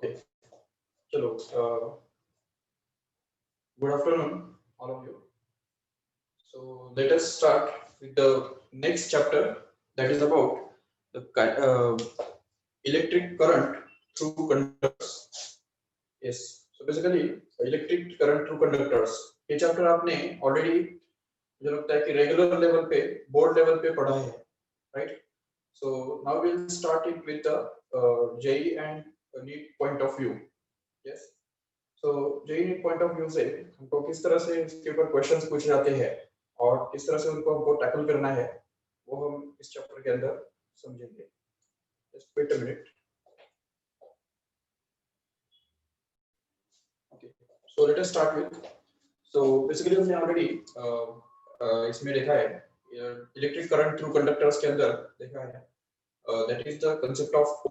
Okay, चलो, good afternoon, all of you. So let us start with the next chapter, that is about the electric current through conductors. Yes, so basically electric current through conductors. ये chapter आपने already मुझे लगता है कि regular level पे, board level पे पढ़ा है, right? So now we'll start it with the JEE and NEET point of view. Yes. तो JEE NEET point of view से हमको किस तरह से इसके ऊपर क्वेश्चंस पूछे जाते हैं और किस तरह से उनको हमको टैकल करना है, वो हम इस चैप्टर के अंदर समझेंगे. Just wait a minute. Okay, so let us start with. So basically हमने ऑलरेडी इसमें देखा है इलेक्ट्रिक करंट थ्रू कंडक्टर्स के अंदर देखा है, that is the concept of,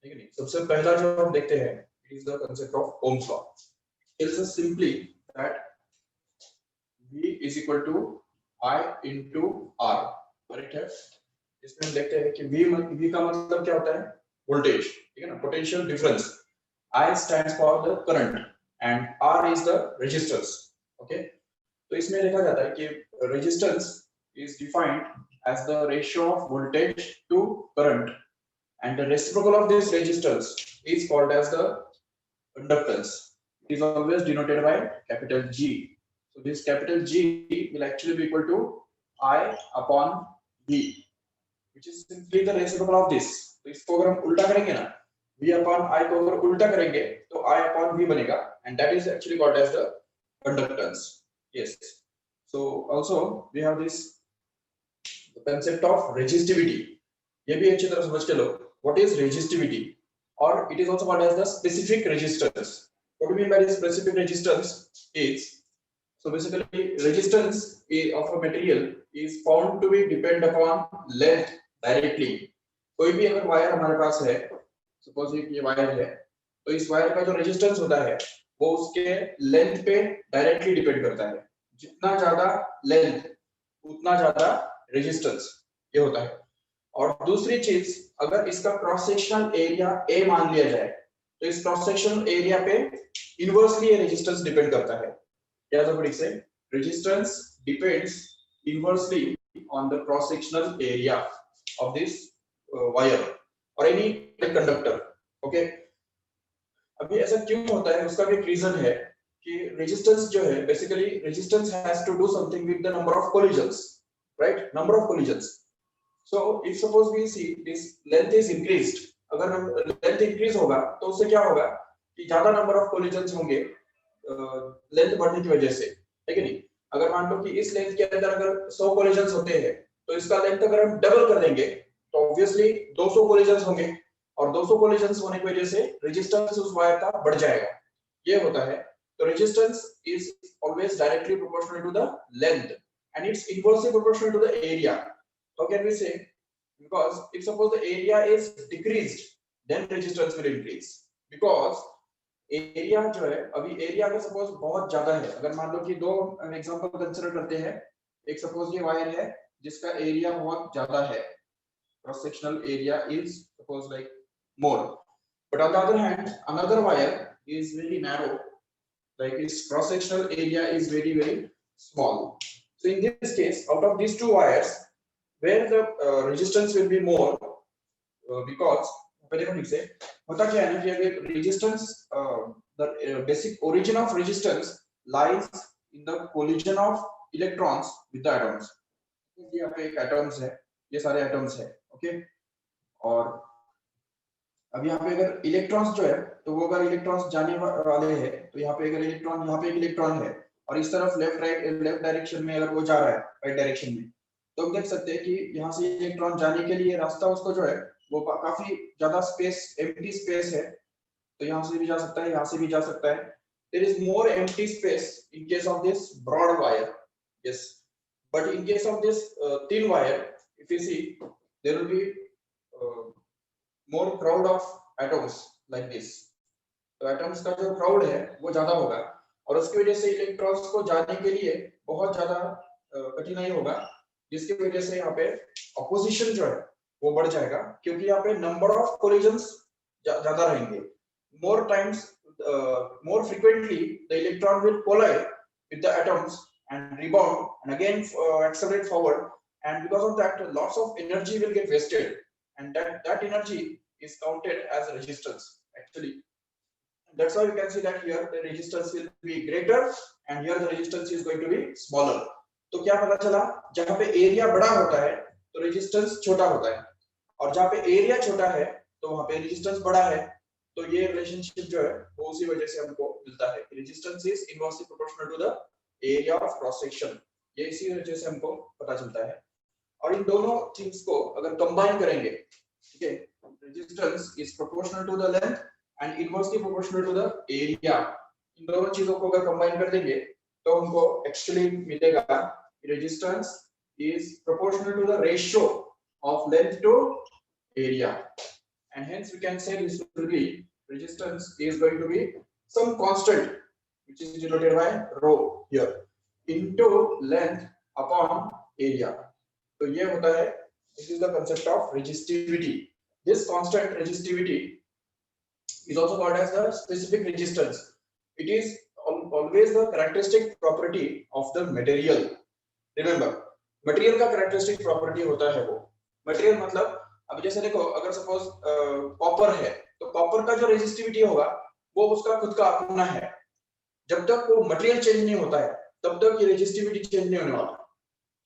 ठीक है. सबसे पहला जो हम देखते हैं it is the concept of Ohm's law. tells us simply that V is equal to I into R. Correct है. इसमें हम देखते हैं कि V का मतलब क्या होता है? वोल्टेज, ठीक है ना, potential difference. I stands for the current and R is the resistance. Okay, तो इसमें देखा जाता है कि resistance is defined as the ratio of voltage to current and the reciprocal of this resistance is called as the conductance. It is always denoted by capital G. So this capital G will actually be equal to I upon V, which is simply the reciprocal of this. तो इसको अगर हम उल्टा करेंगे ना, V upon I को अगर उल्टा करेंगे तो I upon V बनेगा, and that is actually called as the conductance. Yes. So also we have this the concept of resistivity. ये भी अच्छी तरह समझ के लो. What is resistivity? Or it is also called as the specific resistance. What do you mean by this specific resistance is, so basically resistance of a material is found to be depend upon length directly. कोई भी अगर wire हमारे पास है, suppose ये wire है, तो इस wire का जो रेजिस्टेंस होता है वो उसके लेंथ पे डायरेक्टली डिपेंड करता है. जितना ज्यादा लेंथ उतना ज्यादा रेजिस्टेंस, ये होता है. और दूसरी चीज, अगर इसका क्रॉस सेक्शनल एरिया A मान लिया जाए तो इस क्रॉस सेक्शनल एरिया पे इनवर्सली रेजिस्टेंस डिपेंड करता है. क्या तो फिर से resistance depends inversely on the cross sectional area of this wire और एनी कंडक्टर. ओके, अभी ऐसा क्यों होता है उसका भी एक रीजन है कि रेजिस्टेंस जो है, basically resistance has to do something with the number of collisions, right, number of collisions. So if suppose we see this length is increased, अगर हम length increase होगा तो उससे क्या होगा कि ज्यादा number of collisions होंगे length बढ़ने की वजह से, है कि नहीं. अगर मान लो कि इस length के अंदर अगर 100 collisions होते हैं तो इसका length अगर हम डबल कर देंगे तो obviously 200 collisions होंगे और 200 collisions होने की वजह से resistance उस वायर का बढ़ जाएगा. ये होता है. तो resistance is always directly proportional to the length and it's inversely proportional to the area. How can we say? Because if suppose the area is decreased, then resistance will increase. Because area जो है, अभी area अगर suppose बहुत ज्यादा है, अगर मान लो कि दो एग्जांपल कंसीडर करते हैं. एक suppose ये वायर है जिसका एरिया बहुत ज्यादा है, cross sectional area is suppose like more, but on the other hand another wire is very narrow, like its cross sectional area is very small. So in this case, out of these two wires, where the resistance will be more, because पहले से होता क्या है ना कि अगर resistance, the basic origin of resistance lies in the collision of electrons with the atoms. यहाँ पे एक atoms है, ये सारे atoms है, ओके. और अब यहाँ पे अगर इलेक्ट्रॉन्स जो है तो वो अगर इलेक्ट्रॉन्स जाने वाले हैं तो यहाँ पे अगर इलेक्ट्रॉन, यहाँ पे एक इलेक्ट्रॉन है और इस तरफ लेफ्ट डायरेक्शन में अगर वो जा रहा है राइट डायरेक्शन में, तो हम देख सकते हैं कि यहाँ से इलेक्ट्रॉन जाने के लिए रास्ता उसको जो है वो काफी ज्यादा स्पेस, एम्प्टी स्पेस है. तो यहाँ से भी जा सकता है, यहाँ से भी जा सकता है. There is more empty space in case of this broad wire. Yes, but in case of this thin wire, if you see there will be more crowd of atoms like this. तो atoms का जो crowd है वो ज्यादा होगा और उसकी वजह से इलेक्ट्रॉन्स को जाने के लिए बहुत ज्यादा कठिनाई होगा, जिसकी वजह से यहाँ पे ऑपोजिशन जो है वो बढ़ जाएगा क्योंकि यहाँ पे नंबर ऑफ कोलिजंस ज्यादा रहेंगे. more times, more frequently, the electron will collide with the atoms and rebound and again accelerate forward. And because of that, lots of energy will get wasted, and that energy is counted as resistance actually. That's why you can see that here the resistance will be greater and here the resistance is going to be smaller. तो क्या पता चला, जहां पे area बड़ा होता है तो रेजिस्टेंस छोटा होता है, और जहां पे एरिया छोटा है तो वहां पे रेजिस्टेंस बड़ा है। तो ये रिलेशनशिप जो है वो उसी वजह से हमको मिलता है, resistance is inversely proportional to the area of cross section. ये इसी वजह से हमको पता चलता है। और इन दोनों थिंग्स को अगर कंबाइन करेंगे, ठीक है, resistance is proportional to the length and inversely proportional to the area, इन दोनों चीजों को अगर कंबाइन कर देंगे तो हमको एक्चुअली मिलेगा resistance is proportional to the ratio of length to area, and hence we can say this will be resistance is going to be some constant which is denoted by rho here into length upon area. तो ये होता है, this is the concept of resistivity. This constant resistivity is also called as the specific resistance. It is always the characteristic property of the material. Remember, material का characteristic property होता है वो, material मतलब अब जैसे देखो, अगर सपोज कॉपर है तो कॉपर का जो रेजिस्टिविटी होगा वो उसका खुद का अपना है। जब तक वो मटेरियल चेंज नहीं होता है तब तक ये रेजिस्टिविटी चेंज नहीं होने वाला।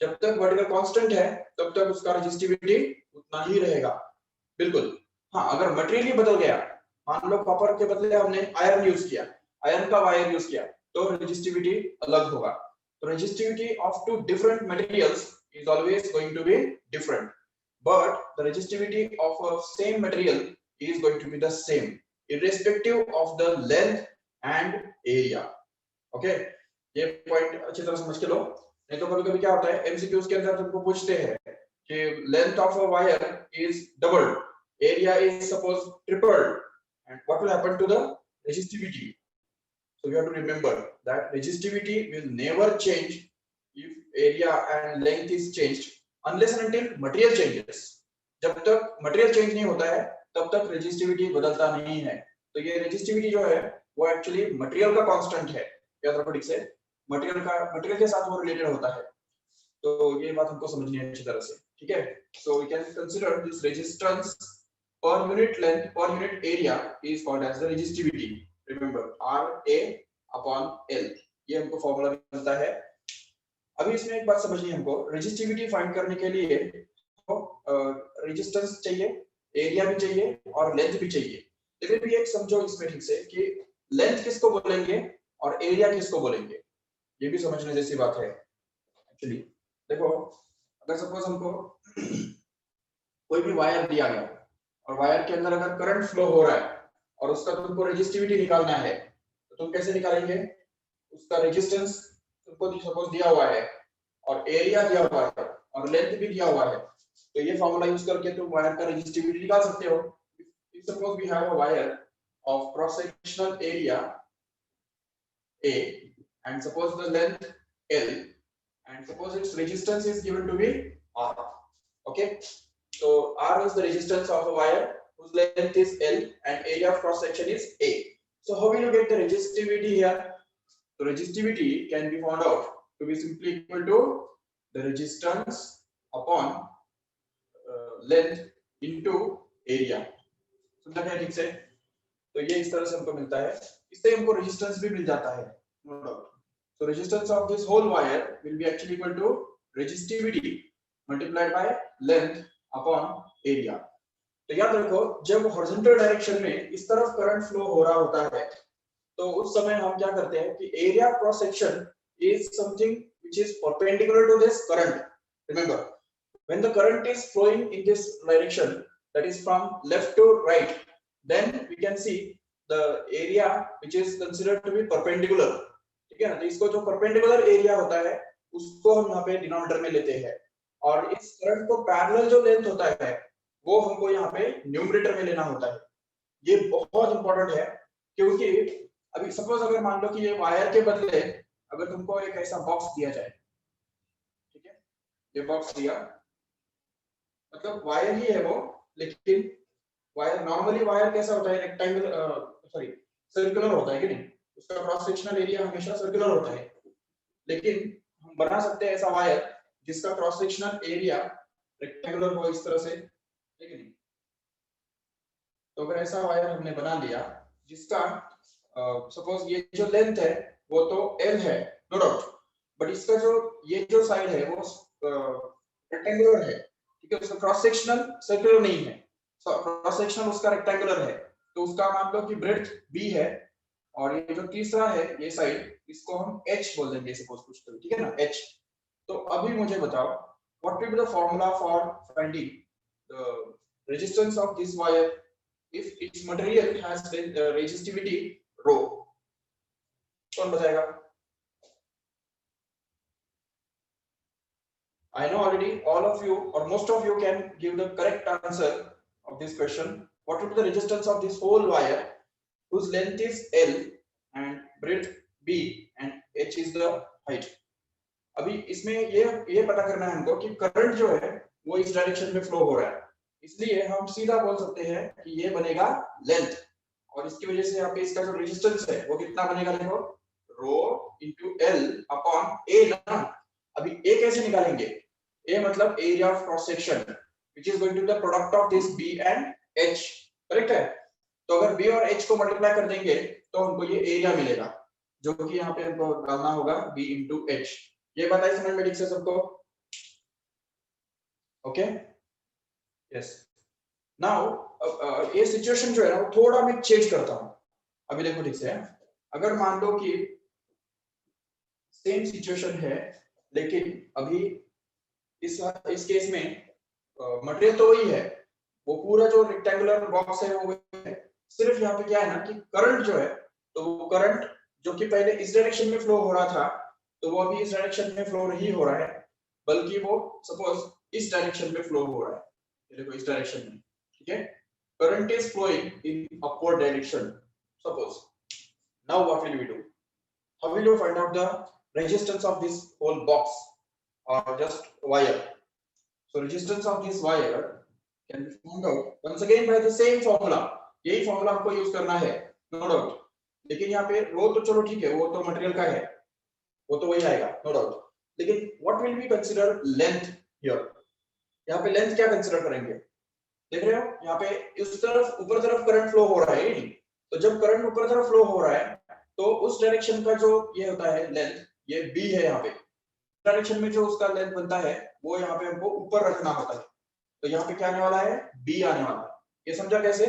जब तक वर्टिकल कांस्टेंट है तब तक उसका रेजिस्टिविटी उतना ही रहेगा, बिल्कुल। हाँ, अगर मटेरियल ही बदल गया, मान लो कॉपर के बदले हमने आयरन यूज किया, आयरन का वायर यूज किया, तो रेजिस्टिविटी अलग होगा। तो resistivity of two different materials is always going to be different, but the resistivity of a same material is going to be the same irrespective of the length and area. Okay, ये point अच्छी तरह समझ के लो, नहीं तो कभी-कभी क्या होता है एमसीक्यूज के अंदर तुमको पूछते हैं कि length of a wire is doubled, area is suppose tripled, and what will happen to the resistivity? So you have to remember that resistivity will never change if area and length is changed unless and until material changes. जब तक material change नहीं होता है तब तक resistivity बदलता नहीं है। तो ये resistivity जो है वो actually material का constant है, याद रखो ठीक से, material के साथ वो related होता है। तो ये बात हमको समझनी है अच्छी तरह से, ठीक है। So we can consider this resistance per unit length per unit area is called as the resistivity. Remember RA upon L, ये हमको फॉर्मूला मिलता है। अभी इसमें एक बात समझनी है हमको, रेजिस्टिविटी फाइंड करने के लिए रेजिस्टेंस चाहिए, एरिया भी चाहिए और लेंथ भी चाहिए। लेकिन भी एक समझो इसमें ठीक से कि लेंथ किसको बोलेंगे और एरिया किसको बोलेंगे, ये भी समझने जैसी बात है एक्चुअली। देखो, अगर सपोज हमको कोई भी वायर दिया गया और वायर के अंदर अगर करंट फ्लो हो रहा है और उसका तुमको रेजिस्टिविटी निकालना है, तो तुम कैसे निकालेंगे? उसका रेजिस्टेंस तुमको सपोज दिया हुआ है और एरिया दिया हुआ है और लेंथ भी दिया हुआ है, तो ये फॉर्मूला यूज करके तुम वायर का रेजिस्टिविटी निकाल सकते हो। If suppose we have a wire of cross sectional area A and suppose the length L and suppose its resistance is given to be R. Okay, so R is the resistance of a wire whose length is L and area of cross section is A. So how will you get the resistivity here? So resistivity can be found out to be simply equal to the resistance upon length into area. समझा क्या ठीक से? तो ये इस तरह से हमको मिलता है, इससे हमको रेजिस्टेंस भी मिल जाता है, no doubt. So resistance of this whole wire will be actually equal to resistivity multiplied by length upon area. तो याद रखो, जब हॉरिजॉन्टल डायरेक्शन में इस तरफ करंट फ्लो हो रहा होता है तो उस समय हम क्या करते हैं कि area cross section is something which is perpendicular to this current. Remember, when the current is flowing in this direction, that is from left to right, then we can see the area which is considered to be perpendicular. ठीक है ना? तो इसको जो perpendicular area होता है उसको हम यहाँ पे डिनोमिनेटर में लेते हैं, और इस करंट को पैरेलल जो लेंथ होता है वो हमको यहाँ पे न्यूमरेटर में लेना होता है। ये बहुत इंपॉर्टेंट है, क्योंकि अभी सपोज अगर मान लो कि ये वायर के बदले अगर तुमको एक ऐसा बॉक्स दिया जाए, ठीक है, ये बॉक्स दिया, मतलब वायर ही है वो, लेकिन वायर नॉर्मली वायर कैसा होता है, रेक्टेंगल सॉरी सर्कुलर होता है कि नहीं, उसका क्रॉस सेक्शनल एरिया हमेशा सर्कुलर होता है, लेकिन हम बना सकते हैं ऐसा वायर जिसका क्रॉस सेक्शनल एरिया रेक्टेंगुलर हो इस तरह से, ठीक है नहीं। तो अगर ऐसा वायर हमने बना लिया जिसका सपोज ये जो लेंथ है वो तो L है, नो डाउट, बट इसका जो ये जो साइड है वो रेक्टेंगुलर है, ठीक है, उसका क्रॉस सेक्शनल सर्कुलर नहीं है, क्रॉस सेक्शनल उसका रेक्टेंगुलर है, तो उसका मान लो कि ब्रेड्थ B है, और ये जो तीसरा है ये साइड इसको हम H बोल देंगे सपोज कुछ, तो ठीक है ना, H। तो अभी मुझे बताओ what will be the formula for finding the resistance of this wire if its material has resistivity rho। कौन बताएगा? I know already all of you or most of you can give the correct answer of this question. What would be the resistance of this whole wire whose length is L and breadth B and H is the height? अभी इसमें ये पता करना है हमको कि current जो है वो इस डायरेक्शन में फ्लो हो रहा है, इसलिए हम सीधा बोल सकते हैं कि ये बनेगा लेंथ, और इसकी वजह से यहाँ पे इसका जो रेजिस्टेंस है वो कितना बनेगा, देखो rho into L upon A ना। अभी ए कैसे निकालेंगे? ए मतलब area of cross section which is going to the product of this B and H, correct है। तो अगर बी और एच को मल्टीप्लाई कर देंगे तो हमको ये एरिया मिलेगा, जो कि यहाँ पे हमको डालना होगा बी इंटू एच। ये बात आई समझ में ठीक से सबको? Okay, yes. नाउ ये सिचुएशन जो है ना वो थोड़ा मैं चेंज करता हूँ। अभी देखो ठीक से, अगर मान लो कि सेम सिचुएशन है, लेकिन अभी इस केस में मटेरियल तो वही है, वो पूरा जो रेक्टेंगुलर बॉक्स है वो वही है, सिर्फ यहाँ पे क्या है ना कि करंट जो है, तो वो करंट जो कि पहले इस डायरेक्शन में फ्लो हो रहा था, तो वो अभी इस डायरेक्शन में फ्लो नहीं हो रहा है, बल्कि वो सपोज इस डायरेक्शन में फ्लो हो रहा है, ये देखो इस डायरेक्शन में, ठीक है। Current is flowing in upward direction suppose. Now what will we do? How will you find out the resistance of this whole box or just wire? So resistance of this wire can be found out once again by the same formula। यही formula हमको use करना है, no doubt. लेकिन यहाँ पे रो तो चलो ठीक है, वो तो मटेरियल का है, वो तो वही आएगा, नो डाउट। लेकिन what will be consider length here? यहाँ पे लेंथ क्या कंसीडर करेंगे? देख रहे हो यहाँ पे इस तरफ ऊपर तरफ करंट फ्लो हो रहा है, तो जब करंट ऊपर तरफ फ्लो हो रहा है तो उस डायरेक्शन का जो ये होता है लेंथ, ये बी है, यहाँ पे डायरेक्शन में जो उसका लेंथ बनता है वो यहाँ पे हमको ऊपर रखना होता है, तो यहाँ पे क्या आने वाला है? बी आने वाला है। ये समझा कैसे?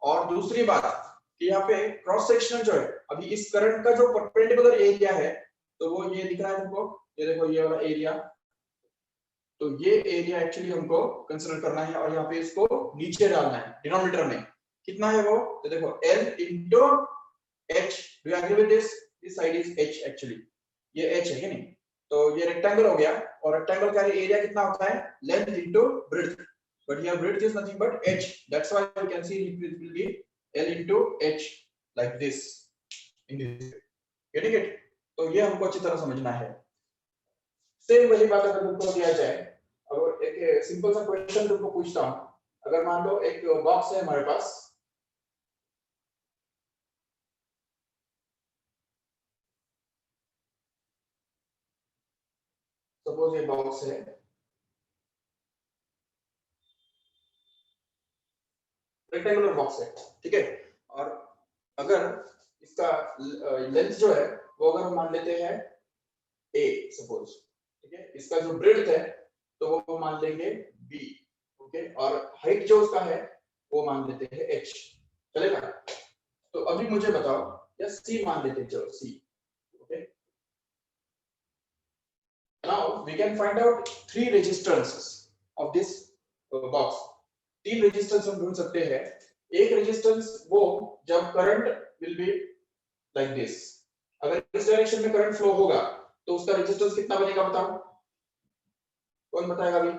और दूसरी बात कि यहाँ पे क्रॉस सेक्शन जो है, अभी इस करंट का जो परपेंडिकुलर एरिया है, तो वो ये दिख रहा है तुमको, ये देखो ये वाला एरिया, तो ये एरिया एक्चुअली हमको कंसीडर करना है, और यहाँ पे इसको नीचे डालना है डिनोमिनेटर में। कितना है वो? तो देखो L into H, do you agree with this? This side is H actually, ये H है कि नहीं? तो ये रेक्टेंगल हो गया, और रेक्टेंगल का एरिया कितना होता है? Length into breadth, but here breadth is nothing but H, that's why you can see it will be L into H like this in this, getting it? तो ये हमको अच्छी तरह समझना है। सेम वही बात अगर तुमको दिया जाए, अब एक सिंपल सा क्वेश्चन तुमको पूछता हूं, अगर मान लो एक बॉक्स है हमारे पास, सपोज ये बॉक्स है, रेक्टेंगुलर बॉक्स है, ठीक है, और अगर इसका लेंथ जो है वो अगर हम मान लेते हैं a सपोज, ठीक है, इसका जो ब्रेड्थ है तो वो मान लेंगे b, ओके, और हाइट जो उसका है वो मान लेते हैं h, चलेगा? तो अभी मुझे बताओ, या c मान लेते हैं, चलो c, okay. Now we can find out three resistances of this box। तीन रेजिस्टेंस हम ढूंढ सकते हैं। एक रेजिस्टेंस वो जब current will be like this, अगर इस डायरेक्शन में करंट फ्लो होगा तो उसका रेजिस्टेंस कितना बनेगा बताओ, कौन बताएगा अभी?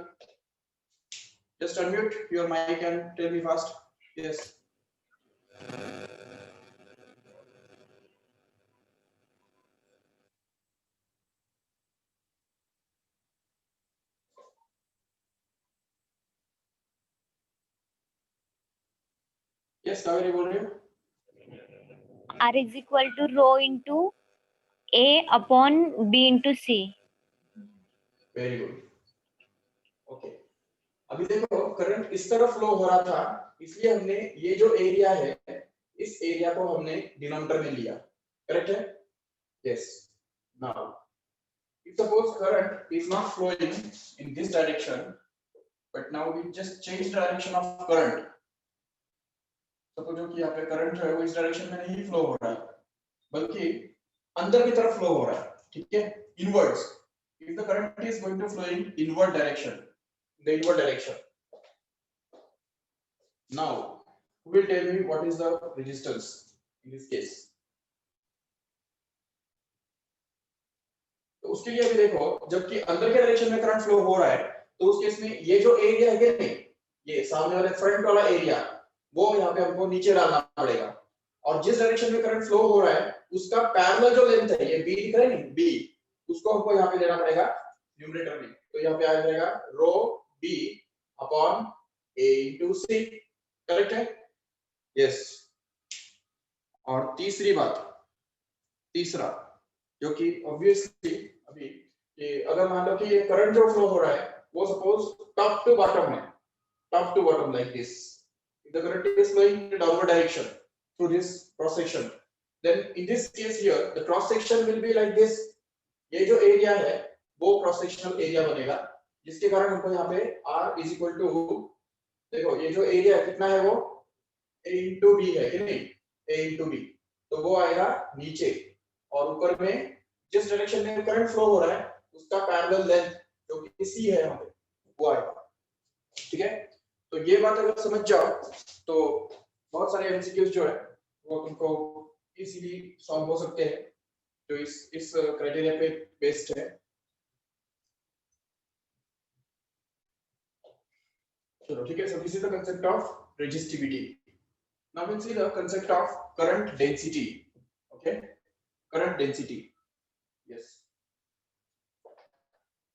Just unmute your mic and tell me fast. Yes, yes Kaveri बोल रही हूँ। R is equal to rho into A upon B into C. Very good. Okay, अभी देखो करंट इस तरफ फ्लो हो रहा था, इसलिए हमने ये जो एरिया है इस एरिया को हमने डिनोमिनेटर में लिया, करेक्ट है? Yes. Now if suppose current is not flowing in this direction, but now we just change direction of current. Suppose कि यहाँ पे करंट है वो इस डायरेक्शन में नहीं फ्लो हो रहा है, बल्कि अंदर की तरफ फ्लो हो रहा है, ठीक है, inwards. if the current is going to flow in inward direction, the inward direction, now who will tell me what is the resistance in this case? तो उसके लिए अभी देखो, जबकि अंदर के डायरेक्शन में करंट फ्लो हो रहा है, तो उस केस में ये जो एरिया है नहीं, ये सामने वाले फ्रंट वाला एरिया, वो यहाँ पे हमको नीचे डालना पड़ेगा। और जिस डायरेक्शन में करंट फ्लो हो रहा है उसका पैरेलल जो लेंथ है, ये बी दिख रहा है नहीं, बी, उसको हमको यहाँ पे लेना पड़ेगा न्यूमरेटर में। तो यहाँ पे आ जाएगा रो बी अपॉन ए इंटू सी, करेक्ट है? यस। और तीसरी बात, तीसरा जो कि ऑब्वियसली अभी ये अगर मान लो कि ये करंट जो फ्लो हो रहा है वो सपोज टॉप टू बॉटम है, top to bottom like this. If the current is flowing in the downward direction through this cross section, then in this case here the cross section will be like this. ये जो area है वो cross sectional area बनेगा, जिसके कारण हमको यहाँ पे R इज इक्वल टू, देखो ये जो एरिया है कितना है वो A इंटू बी है कि नहीं, A इंटू बी, तो वो आएगा नीचे, और ऊपर में जिस डायरेक्शन में करंट फ्लो हो रहा है उसका पैरेलल लेंथ जो कि C है यहाँ पे वो आएगा, ठीक है? तो ये बात अगर समझ जाओ तो बहुत सारे एमसीक्यूज जो है वो तुमको इजीली सॉल्व हो सकते हैं, जो इस क्राइटेरिया पे बेस्ड है। चलो ठीक है, so this is the concept of resistivity. Now will see the concept of current density. Okay, current density, yes.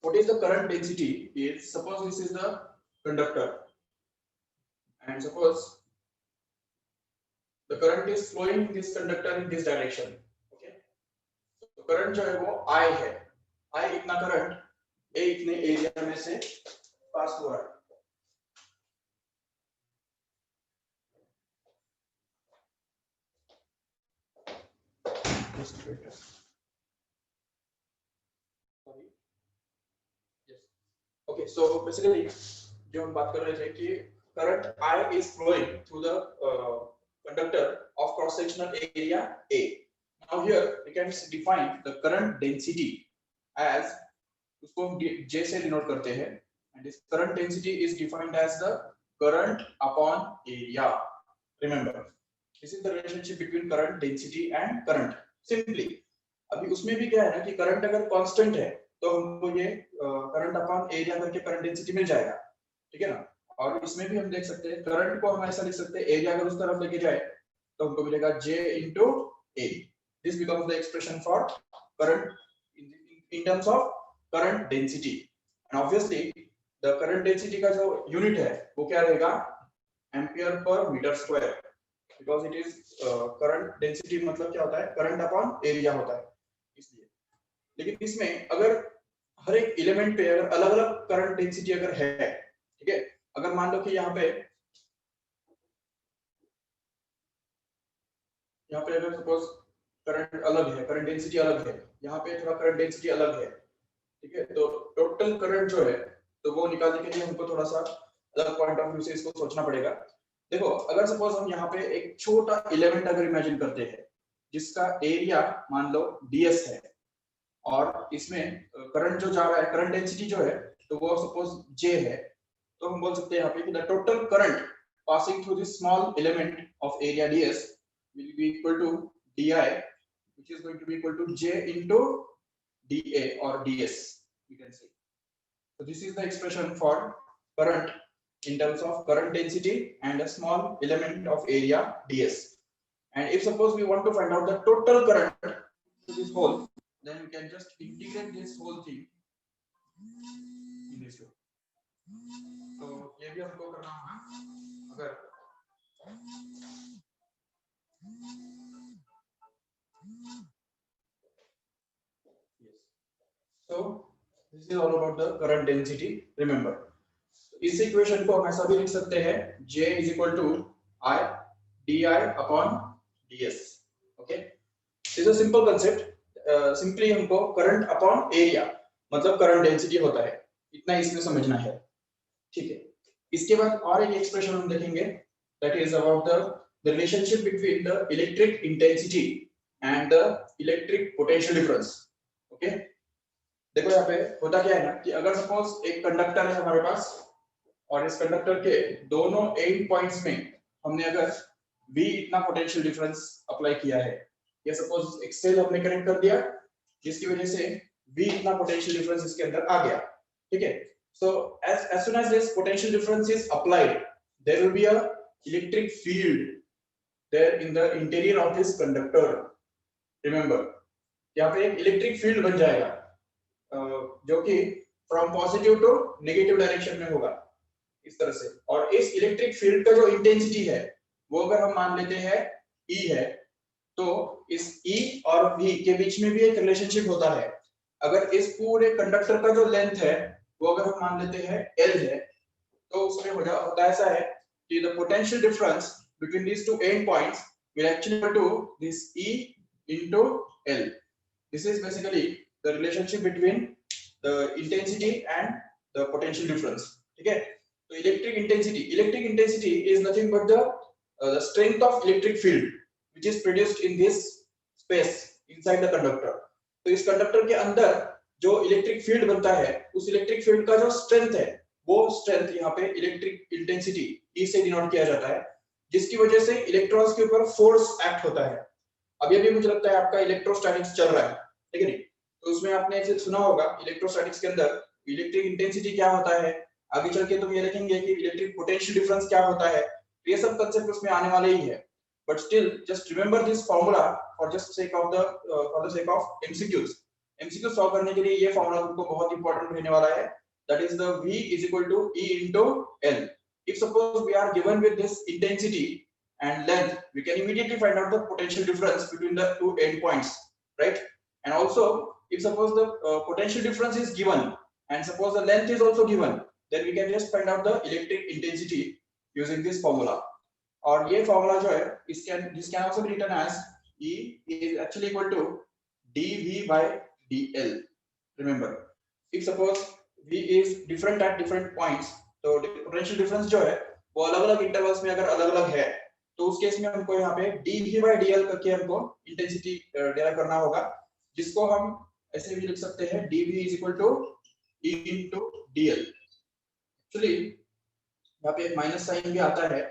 What is the current density? Is suppose this is the conductor and suppose the current is flowing in this conductor in this direction, okay? तो current जो है वो I है, I इतना current A इतने area में से पास हो रहा है। Okay, so basically जो हम बात कर रहे थे कि current I is flowing through the conductor of cross sectional area A. Now here we can define the current density as, उसको हम J से डिनोट करते हैं, and this current density is defined as the current upon area. Remember, this is the relationship between current density and current. Simply, अभी उसमें भी क्या है ना कि करंट अगर कांस्टेंट है तो हमको ये करंट अपॉन एरिया करके करंट डेंसिटी मिल जाएगा, ठीक है ना? और इसमें भी हम देख सकते हैं करंट को हम ऐसा लिख सकते हैं, एरिया अगर उस तरफ लेके जाए तो हमको मिलेगा J into A. This becomes the expression for current in terms of current density. And obviously the current density का जो यूनिट है वो क्या रहेगा? Ampere per metre square, because it is current density मतलब क्या होता है? करंट अपॉन एरिया होता है, इसलिए। लेकिन इसमें अगर हर एक एलिमेंट पे अगर अलग-अलग करंट डेंसिटी अगर है, ठीक है, अगर मान लो कि यहाँ पे अगर सपोज करंट अलग है, करंट डेंसिटी अलग है, यहाँ पे थोड़ा करंट डेंसिटी अलग है, ठीक है, तो टोटल करंट जो है तो वो निकालने के लिए हमको थोड़ा सा अलग पॉइंट ऑफ व्यू से इसको सोचना पड़ेगा। देखो अगर सपोज हम यहाँ पे एक छोटा एलिमेंट अगर इमेजिन करते हैं जिसका एरिया मान लो ds है, और इसमें करंट जो जा रहा है, करंट डेंसिटी जो है तो वो सपोज J है, तो हम बोल सकते हैं यहाँ पे कि the total current passing through this small element of area ds will be equal to di, which is going to be equal to J into dA or ds, you can say. So this is the expression for current in terms of current density and a small element of area ds. And if suppose we want to find out the total current to this whole, then we can just integrate this whole thing in this way. तो ये भी हमको करना होगा। अगर So this is all about the current density. Remember, इस equation को हम ऐसा भी लिख सकते हैं J is equal to I di upon ds. Okay, this is a simple concept. Simply हमको करंट अपॉन एरिया मतलब करंट डेंसिटी होता है, इतना इसमें समझना है, ठीक है। इसके बाद और एक एक्सप्रेशन हम देखेंगे, that is about the relationship between the electric intensity and the electric potential difference. Okay, देखो यहाँ पे होता क्या है ना कि अगर सपोज एक कंडक्टर है हमारे पास और इस कंडक्टर के दोनों एंड पॉइंट्स में हमने अगर V इतना पोटेंशियल डिफरेंस अप्लाई किया है, या सपोज एक सेल हमने कनेक्ट कर दिया जिसकी वजह से V इतना पोटेंशियल डिफरेंस इसके अंदर आ गया, ठीक है। सो as soon as this potential difference is applied, there will be a electric field there in the interior of this conductor. Remember, यहाँ पे एक इलेक्ट्रिक फील्ड बन जाएगा जो कि from positive to negative direction में होगा इस तरह से। और इस इलेक्ट्रिक फील्ड का जो इंटेंसिटी है वो अगर हम मान लेते हैं E है, तो इस E और V के बीच में भी एक रिलेशनशिप होता है। अगर इस पूरे कंडक्टर का जो लेंथ है वो अगर हम मान लेते हैं L है, तो उसमें होता ऐसा है कि the potential difference between these two end points will actually equal to this E into L. This is basically the relationship between the intensity and the potential difference. ठीक है, तो electric intensity is nothing but the strength of electric field which is produced in this space inside the conductor. तो इस conductor के अंदर जो electric field बनता है उस इलेक्ट्रिक फील्ड का जो स्ट्रेंथ है वो स्ट्रेंथ यहाँ पे इलेक्ट्रिक इंटेंसिटी E से डिनोट किया जाता है, जिसकी वजह से इलेक्ट्रॉन्स के ऊपर फोर्स एक्ट होता है। अभी अभी मुझे लगता है आपका इलेक्ट्रोस्टैटिक्स चल रहा है, ठीक है नहीं, तो उसमें आपने फिर सुना होगा इलेक्ट्रोस्टैटिक्स के अंदर इलेक्ट्रिक इंटेंसिटी क्या होता है, आगे चल के तुम ये देखेंगे कि इलेक्ट्रिक पोटेंशियल डिफरेंस क्या होता है, ये सब कंसेप्ट उसमें आने वाले ही है। But still just remember this formula for just sake of MCQ solve करने के लिए ये फार्मूला तुमको बहुत इंपॉर्टेंट रहने वाला है, that is the V is equal to E into L. If suppose we are given with this intensity and length, we can immediately find out the potential difference between the two end points, right? And also if suppose the potential difference is given and suppose the length is also given, then we can just find out the electric intensity using this formula. और ये formula जो है this can also be written as E is actually equal to dV by dL. Remember, if suppose V is different at different points, तो potential difference जो है वो अलग-अलग intervals में अगर अलग-अलग है तो उस केस में हमको यहाँ पे dV by dL करके हमको इंटेंसिटी डेराइव करना होगा, जिसको हम ऐसे भी लिख सकते हैं dV is equal to E into dL. Actually यहाँ पे एक माइनस साइन भी आता है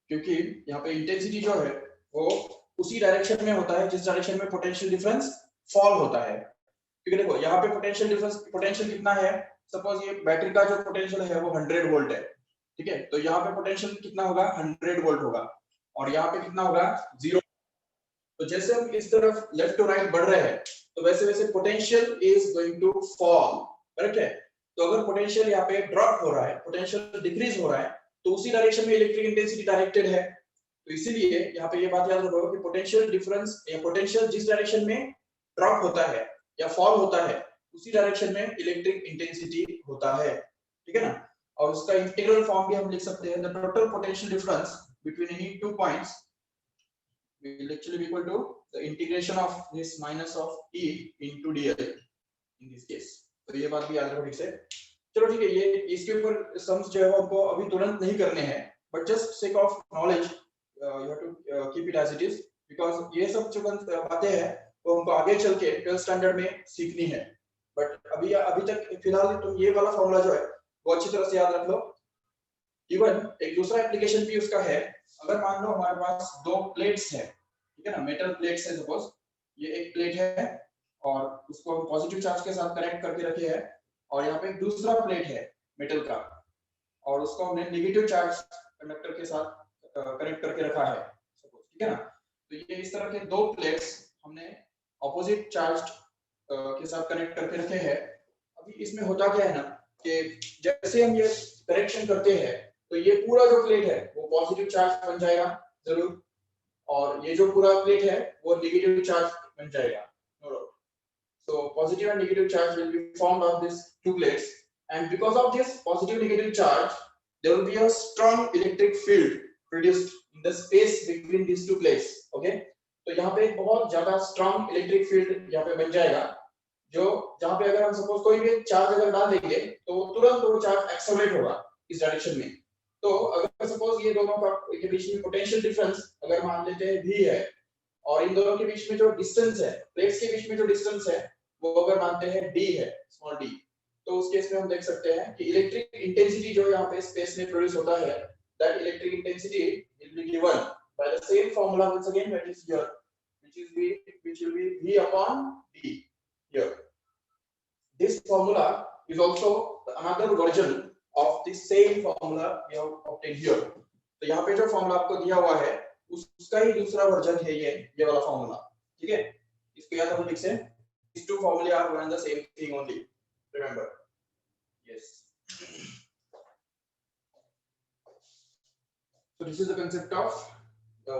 क्योंकि यहाँ पे इंटेंसिटी जो है वो उसी डायरेक्शन में होता है जिस डायरेक्शन में पोटेंशियल डिफरेंस फॉल होता है। क्योंकि देखो यहाँ पे पोटेंशियल कितना है, सपोज ये बैटरी का जो पोटेंशियल है वो 100 वोल्ट है, ठीक है, तो यहाँ पे पोटेंशियल कितना होगा 100 वोल्ट होगा और यहाँ पे कितना होगा 0। तो जैसे हम इस तरफ लेफ्ट टू राइट बढ़ रहे हैं तो वैसे वैसे potential is going to fall, correct है। तो अगर पोटेंशियल यहाँ पे ड्रॉप हो रहा है, पोटेंशियल डिक्रीज हो रहा है, तो उसी डायरेक्शन में इलेक्ट्रिक इंटेंसिटी डायरेक्टेड है। तो इसीलिए यहाँ पे ये बात याद रखो कि पोटेंशियल डिफरेंस या पोटेंशियल जिस डायरेक्शन में ड्रॉप होता है या फॉल होता है उसी डायरेक्शन में इलेक्ट्रिक इंटेंसिटी होता है, ठीक है ना। और उसका इंटीग्रल फॉर्म भी हम लिख सकते हैं, the total potential difference between any two points will actually be equal to the integration of this minus of E into dl in this case. तो ये बात भी याद रखो ठीक से। चलो ठीक है, ये इसके ऊपर सम्स जो है वो हमको अभी तुरंत नहीं करने हैं, but just sake of knowledge you have to keep it as it is, because ये सब जो बातें हैं वो हमको आगे चल के 12th स्टैंडर्ड में सीखनी है। बट अभी तक फिलहाल तुम ये वाला फॉर्मूला जो है वो अच्छी तरह से याद रख लो। इवन एक दूसरा एप्लीकेशन भी उसका है, अगर मान लो हमारे पास दो प्लेट्स है, ठीक है ना, मेटल प्लेट्स है, सपोज ये एक प्लेट है और उसको हम पॉजिटिव चार्ज के साथ कनेक्ट करके रखे हैं और यहाँ पे एक दूसरा प्लेट है मेटल का और उसको हमने नेगेटिव चार्ज कंडक्टर के साथ कनेक्ट करके रखा है सपोज, ठीक है ना। तो ये इस तरह के दो प्लेट्स हमने ऑपोजिट चार्ज के साथ कनेक्ट करके रखे हैं। अभी इसमें होता क्या है ना कि जैसे हम ये कनेक्शन करते हैं तो ये पूरा जो प्लेट है वो पॉजिटिव चार्ज बन जाएगा जरूर, और ये जो पूरा प्लेट है वो नेगेटिव चार्ज बन जाएगा, no doubt. So positive and negative charge will be formed on these two plates, and because of this positive negative charge, there will be a strong electric field produced in the space between these two plates. Okay, तो यहाँ पे बहुत ज्यादा strong electric field यहाँ पे बन जाएगा, जो जहाँ पे अगर हम सपोज कोई भी चार्ज अगर डाल देंगे तो तुरंत वो चार्ज एक्सेलरेट होगा इस डायरेक्शन में। तो अगर सपोज ये दोनों का के बीच में पोटेंशियल डिफरेंस अगर मान लेते हैं v है, और इन दोनों के बीच में जो डिस्टेंस है, प्लेट्स के बीच में जो डिस्टेंस है वो अगर मानते हैं d है, स्मॉल d, तो उस केस में हम देख सकते हैं कि इलेक्ट्रिक इंटेंसिटी जो यहाँ पे स्पेस में प्रोड्यूस होता है, that electric intensity will be given by the same formula once again, that is here, which will be v upon d here. This formula is also another version of the same formula we have obtained here. तो यहाँ पे जो formula आपको दिया हुआ है उसका ही दूसरा वर्जन है ये वाला फॉर्मूला, ठीक है। इसको याद हम लिख से, these two formulae are one and the same thing only, remember. Yes, so this is the concept of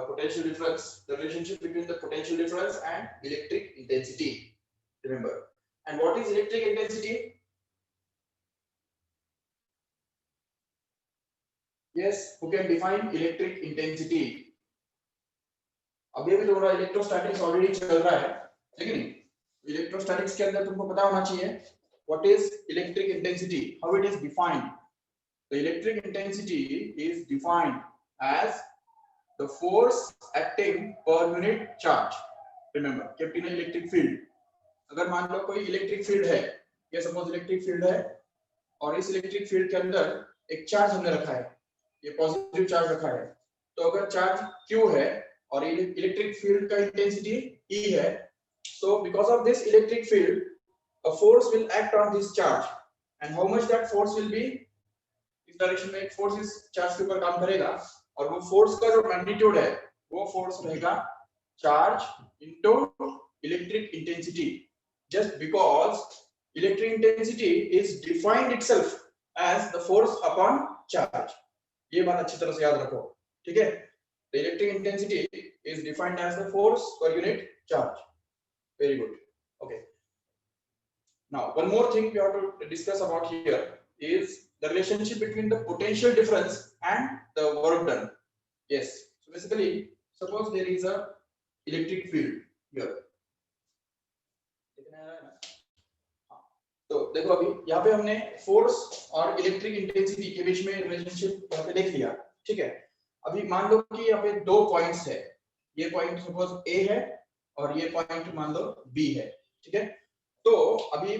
potential difference, the relationship between the potential difference and electric intensity, remember. And what is electric intensity? Yes, who can define electric intensity? अभी भी तुम्हारा electrostatics already चल रहा है, ठीक है नहीं? Electrostatics के अंदर तुमको पता होना चाहिए what is electric intensity, how it is defined. The electric intensity is defined as the force acting per unit charge. Remember, kept in an electric field. अगर मान लो कोई इलेक्ट्रिक फील्ड है, ये सपोज इलेक्ट्रिक फील्ड है, और इस electric field के अंदर एक चार्ज हमने रखा है, ये पॉजिटिव चार्ज रखा है, तो अगर चार्ज Q है और इलेक्ट्रिक फील्ड का इंटेंसिटी E है, so because of this electric field a force will act on this charge, and how much that force will be, इस डायरेक्शन में एक फोर्स इस चार्ज के ऊपर काम करेगा, और वो फोर्स का जो मैग्नीट्यूड है वो फोर्स रहेगा charge into electric intensity, just because electric intensity is defined itself as the force upon charge. ये बात अच्छी तरह से याद रखो, ठीक है। The electric intensity is defined as the force per unit charge. Very good. Okay. Now one more thing we have to discuss about here is the relationship between the potential difference and the work done. Yes, so basically suppose there is a electric field here. तो देखो अभी यहाँ पे हमने force और electric intensity के बीच में relationship यहाँ पे देख लिया, ठीक है। अभी मान लो कि यहाँ पे दो पॉइंट्स है, ये पॉइंट सपोज A है और ये पॉइंट मान लो B है, ठीक है। तो अभी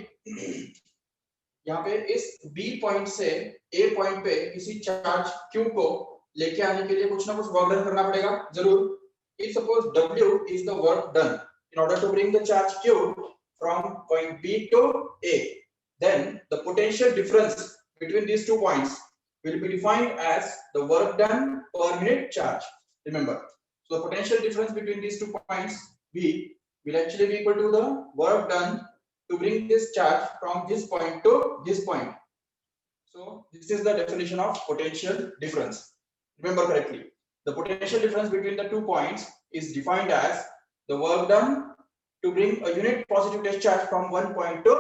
यहाँ पे इस B पॉइंट से A पॉइंट पे किसी चार्ज Q को लेके आने के लिए कुछ ना कुछ वर्क डन करना पड़ेगा जरूर। If suppose W is the work done in order to bring the charge Q from point B to A, then the potential difference between these 2 points will be defined as the work done per unit charge. Remember, so the potential difference between these 2 points B will actually be equal to the work done to bring this charge from this point to this point. So this is the definition of potential difference. Remember correctly, the potential difference between the 2 points is defined as the work done to bring a unit positive test charge from one point to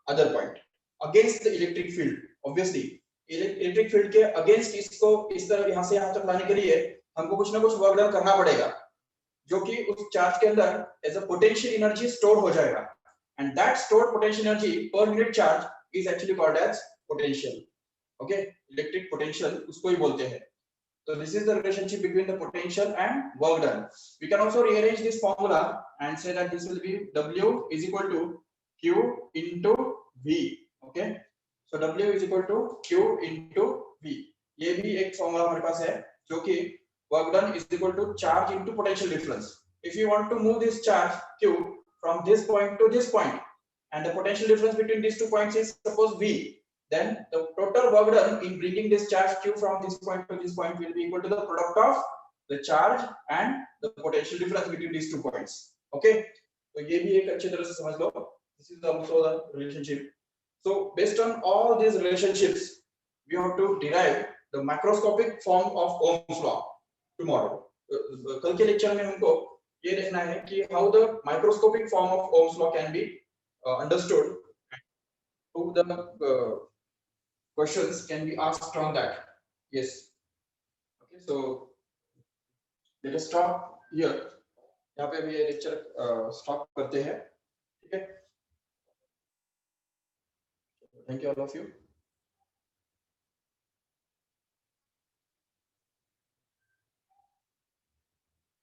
other point against the electric field. Obviously electric field के against इसको इस तरह यहाँ से यहाँ तक लाने के लिए हमको कुछ ना कुछ वर्क डन करना पड़ेगा, जो कि उस चार्ज के अंदर as a potential energy store हो जाएगा, and that stored potential energy per unit charge is actually called as potential. Okay, electric potential उसको ही बोलते हैं। So this is the relationship between the potential and work done. We can also rearrange this formula and say that this will be W is equal to Q into V. Okay, so W is equal to Q into V. ये भी एक formula हमारे पास है जो कि work done is equal to charge into potential difference. If you want to move this charge Q from this point to this point, and the potential difference between these 2 points is suppose V, then the total work done in bringing this charge Q from this point to this point will be equal to the product of the charge and the potential difference between these 2 points. Okay, so ये भी एक अच्छी तरह से समझ लो. This is also the relationship. So based on all these relationships, we have to derive the macroscopic form of Ohm's law tomorrow. कल के lecture में हमको ये देखना है कि how the microscopic form of Ohm's law can be understood, how the questions can be asked on that. Yes. Okay, so let us stop here. यहाँ पे अभी ये लेक्चर स्टॉप करते हैं. ठीक है. Thank you all of you.